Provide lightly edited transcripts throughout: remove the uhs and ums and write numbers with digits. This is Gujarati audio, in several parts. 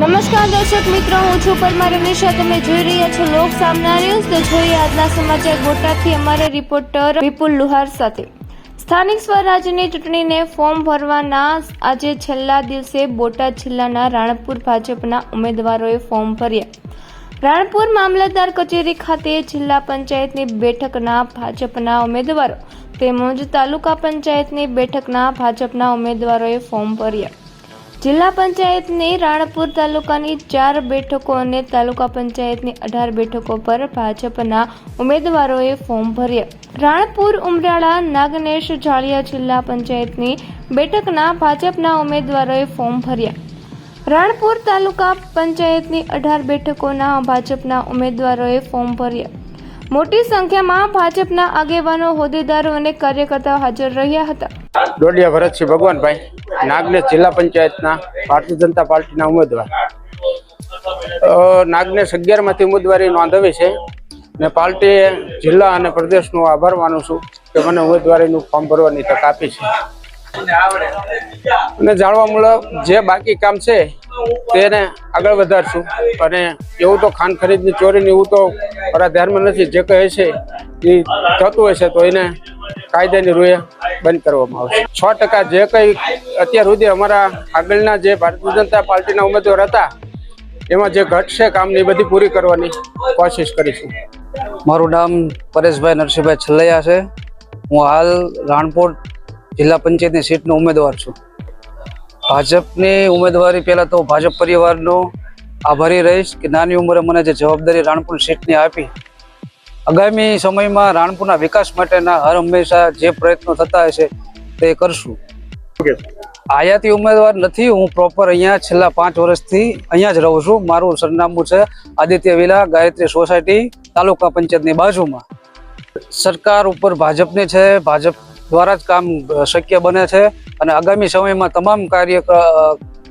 નમસ્કાર દર્શક મિત્રો, હું છું પરમાર રમેશા. તમે જોઈ રહ્યા છો લોક સામના ન્યૂઝ. તો જોઈએ આજના સમાચાર બોટાદથી અમારા રિપોર્ટર વિપુલ લુહાર સાથે. સ્થાનિક સ્વરાજ્યની ચૂંટણીને ફોર્મ ભરવાના આજે છેલ્લા દિવસે બોટાદ જિલ્લાના રાણપુર ભાજપના ઉમેદવારોએ ફોર્મ ભર્યા. રાણપુર મામલતદાર કચેરી ખાતે જિલ્લા પંચાયતની બેઠકના ભાજપના ઉમેદવારો તેમજ તાલુકા પંચાયતની બેઠકના ભાજપના ઉમેદવારોએ ફોર્મ ભર્યા. જિલ્લા પંચાયતની રાણપુર તાલુકાની 4 બેઠકો અને તાલુકા પંચાયતની 18 બેઠકો પર ભાજપના ઉમેદવારોએ ફોર્મ ભર્યા. રાણપુર ઉમરાળા નાગનેશ જાળિયા જિલ્લા પંચાયતની બેઠકના ભાજપના ઉમેદવારોએ ફોર્મ ભર્યા. રાણપુર તાલુકા પંચાયતની 18 બેઠકોના ભાજપના ઉમેદવારોએ ફોર્મ ભર્યા. મોટી સંખ્યામાં ભાજપના આગેવાનો, હોદ્દેદારો અને કાર્યકર્તાઓ હાજર રહ્યા હતા. ડોડિયા ભરતસિંહ ભગવાનભાઈ, નાગનેશ જિલ્લા પંચાયતના ભારતીય જનતા પાર્ટીના ઉમેદવાર. નાગનેશ 11 માંથી ઉમેદવારી નોંધાવી છે ને પાર્ટીએ જિલ્લા અને પ્રદેશનો આભાર માનું છું કે મને ઉમેદવારીનું ફોર્મ ભરવાની તક આપી છે. અને જાણવા મળે જે બાકી કામ છે તેને આગળ વધારશું. અને એવું તો ખાન ખરીદની ચોરીની એવું તો મારા ધ્યાનમાં નથી. જે કહે છે એ થતું હશે તો એને કાયદાની રૂએ બંધ કરવામાં આવશે. 6% જે કંઈ અત્યાર સુધી અમારા આગળના જે ભારતીય જનતા પાર્ટીના ઉમેદવાર હતા એમાં જે ઘટશે કામની બધી પૂરી કરવાની કોશિશ કરીશું. મારું નામ પરેશભાઈ નરસિંહભાઈ છલ્લૈયા છે. હું હાલ રાણપુર જિલ્લા પંચાયતની સીટનો ઉમેદવાર છું. ભાજપની ઉમેદવારી પહેલાં તો ભાજપ પરિવારનો આભારી રહીશ કે નાની ઉંમરે મને જે જવાબદારી રાણપુર સીટની આપી. આગામી સમયમાં રાણપુરના વિકાસ માટેના હર હંમેશા જે પ્રયત્નો થતા હશે તે કરશું. આયાતી ઉમેદવાર નથી, હું પ્રોપર અહીંયા છેલ્લા 5 વર્ષથી અહીંયા જ રહું છું. મારું સરનામું છે આદિત્ય વિલા, ગાયત્રી સોસાયટી, તાલુકા પંચાયતની બાજુમાં. સરકાર ઉપર ભાજપની છે, ભાજપ દ્વારા જ કામ શક્ય બને છે અને આગામી સમયમાં તમામ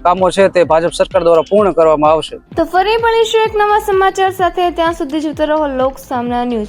કામો છે તે ભાજપ સરકાર દ્વારા પૂર્ણ કરવામાં આવશે. તો ફરી મળીશું એક નવા સમાચાર સાથે. ત્યાં સુધી જોતા રહો લોક સામના ન્યૂઝ.